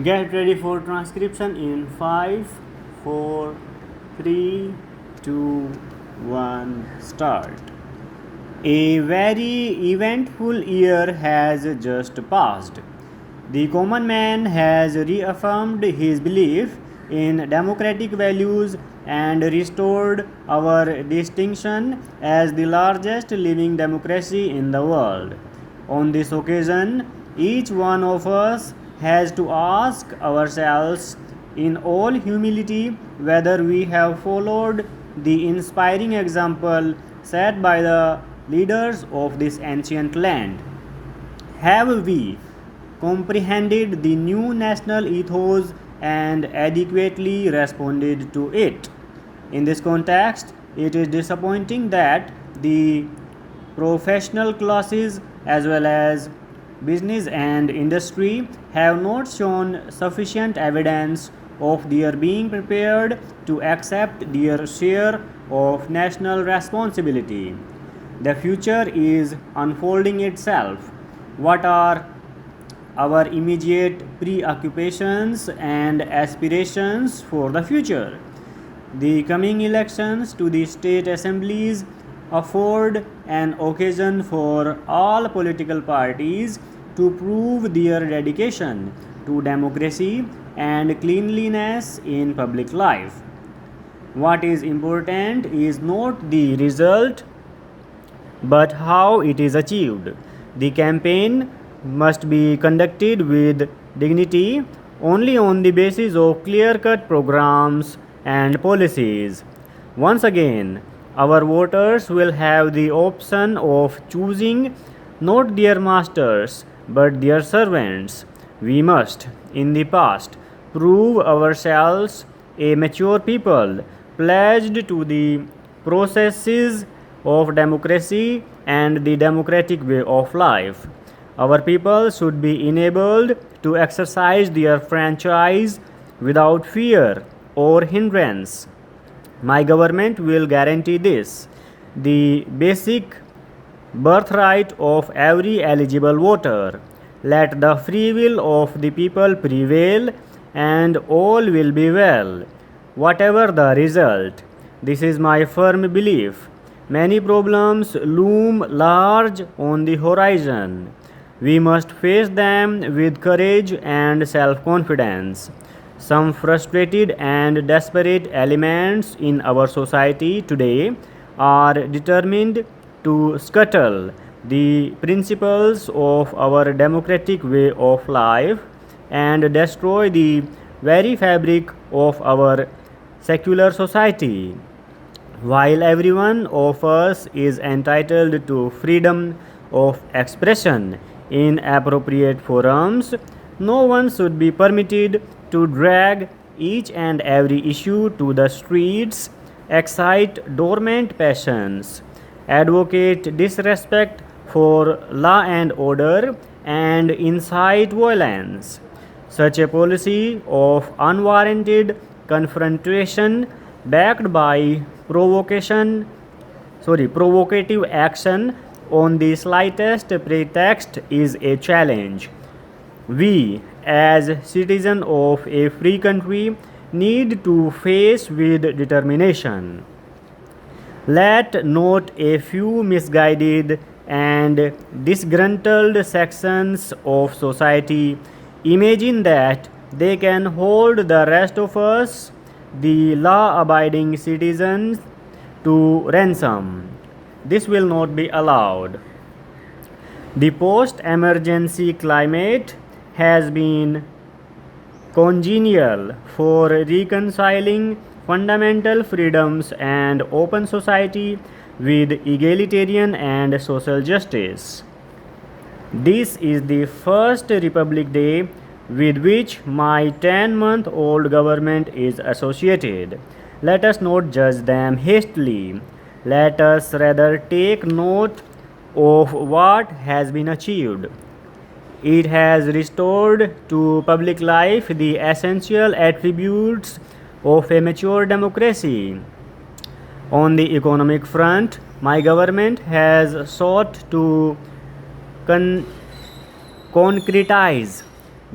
Get ready for transcription in 5, 4, 3, 2, 1, start. A very eventful year has just passed. The common man has reaffirmed his belief in democratic values and restored our distinction as the largest living democracy in the world. On this occasion, each one of us has to ask ourselves in all humility whether we have followed the inspiring example set by the leaders of this ancient land. Have we comprehended the new national ethos and adequately responded to it? In this context, it is disappointing that the professional classes as well as business and industry have not shown sufficient evidence of their being prepared to accept their share of national responsibility. The future is unfolding itself. What are our immediate preoccupations and aspirations for the future? The coming elections to the state assemblies afford an occasion for all political parties to prove their dedication to democracy and cleanliness in public life. What is important is not the result but how it is achieved. The campaign must be conducted with dignity only on the basis of clear cut programs and policies. Once again, our voters will have the option of choosing not their masters but their servants. We must, in the past, prove ourselves a mature people pledged to the processes of democracy and the democratic way of life. Our people should be enabled to exercise their franchise without fear or hindrance. My government will guarantee this. The basic birthright of every eligible voter. Let the free will of the people prevail and all will be well, whatever the result. This is my firm belief. Many problems loom large on the horizon. We must face them with courage and self confidence. Some frustrated and desperate elements in our society today are determined to scuttle the principles of our democratic way of life and destroy the very fabric of our secular society. While every one of us is entitled to freedom of expression in appropriate forums, no one should be permitted to drag each and every issue to the streets, excite dormant passions, advocate disrespect for law and order, and incite violence. Such a policy of unwarranted confrontation backed by provocative action on the slightest pretext is a challenge. We, as citizens of a free country, need to face with determination. Let not a few misguided and disgruntled sections of society imagine that they can hold the rest of us, the law abiding citizens, to ransom. This will not be allowed. The post emergency climate has been congenial for reconciling fundamental freedoms and open society with egalitarian and social justice. This is the first Republic Day with which my 10-month-old government is associated. Let us not judge them hastily. Let us rather take note of what has been achieved. It has restored to public life the essential attributes of a mature democracy. On the economic front, my government has sought to concretize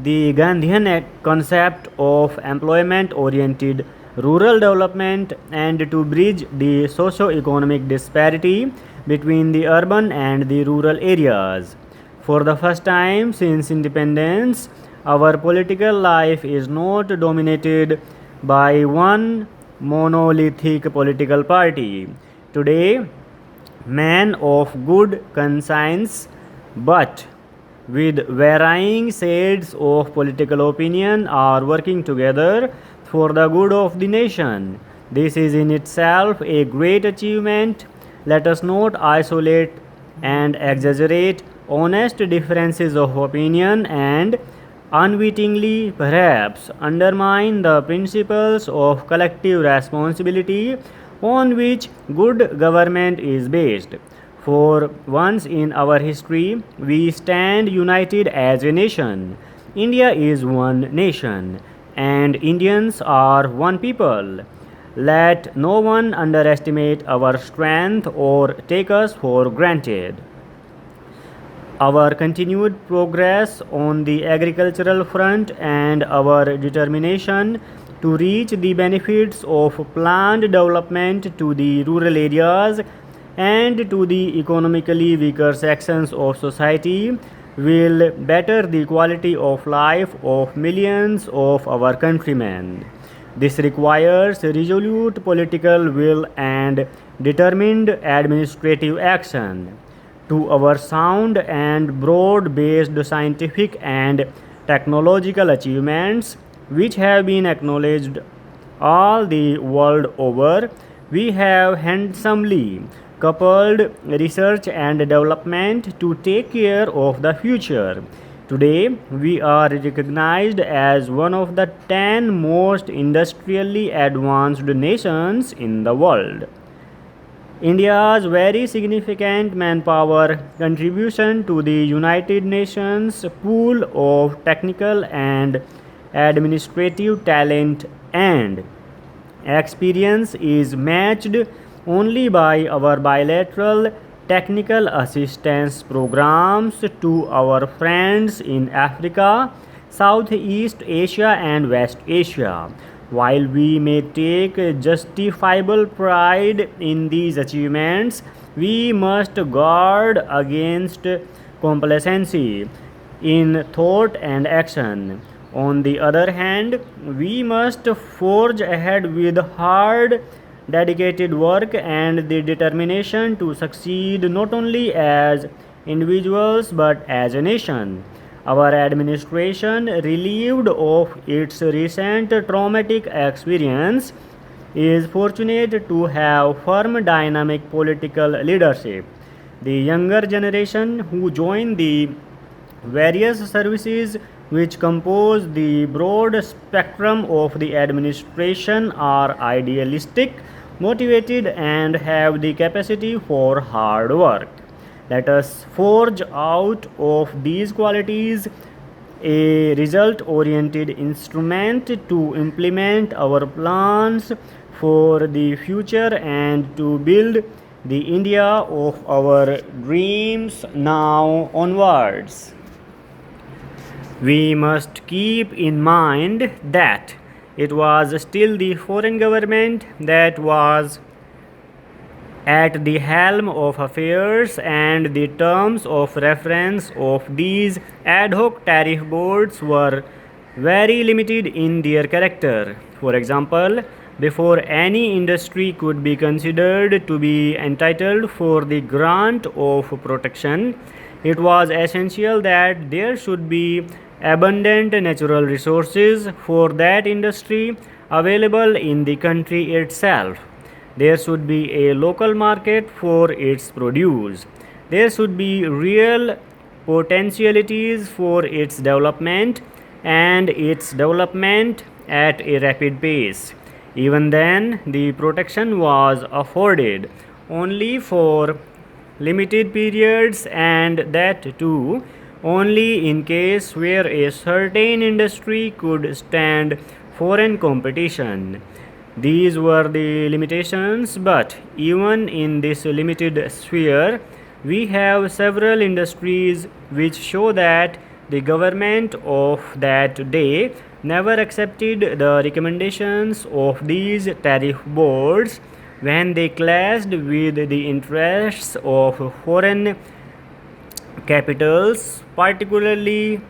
the Gandhian concept of employment-oriented rural development and to bridge the socio-economic disparity between the urban and the rural areas. For the first time since independence, our political life is not dominated by one monolithic political party. Today, men of good conscience but with varying shades of political opinion are working together for the good of the nation. This is in itself a great achievement. Let us not isolate and exaggerate honest differences of opinion and unwittingly perhaps undermine the principles of collective responsibility on which good government is based. For once in our history, we stand united as a nation. India is one nation, and Indians are one people. Let no one underestimate our strength or take us for granted. Our continued progress on the agricultural front and our determination to reach the benefits of planned development to the rural areas and to the economically weaker sections of society will better the quality of life of millions of our countrymen. This requires resolute political will and determined administrative action. To our sound and broad based scientific and technological achievements, which have been acknowledged all the world over, we have handsomely coupled research and development to take care of the future. Today, we are recognized as one of the 10 most industrially advanced nations in the world. India's very significant manpower contribution to the United Nations pool of technical and administrative talent and experience is matched only by our bilateral technical assistance programs to our friends in Africa, Southeast Asia, and West Asia. While we may take justifiable pride in these achievements, we must guard against complacency in thought and action. On the other hand, we must forge ahead with hard, dedicated work and the determination to succeed not only as individuals but as a nation. Our administration, relieved of its recent traumatic experience, is fortunate to have firm, dynamic political leadership. The younger generation who join the various services which compose the broad spectrum of the administration are idealistic, motivated, and have the capacity for hard work. Let us forge out of these qualities a result oriented instrument to implement our plans for the future and to build the India of our dreams now onwards. We must keep in mind that it was still the foreign government that was at the helm of affairs, and the terms of reference of these ad hoc tariff boards were very limited in their character. For example, before any industry could be considered to be entitled for the grant of protection, it was essential that there should be abundant natural resources for that industry available in the country itself. There should be a local market for its produce. There should be real potentialities for its development and its development at a rapid pace. Even then, the protection was afforded only for limited periods, and that too only in case where a certain industry could stand foreign competition. These were the limitations, but even in this limited sphere, we have several industries which show that The government of that day never accepted the recommendations of these tariff boards when they clashed with the interests of foreign capitals, particularly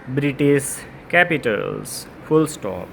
British capitals. Full stop.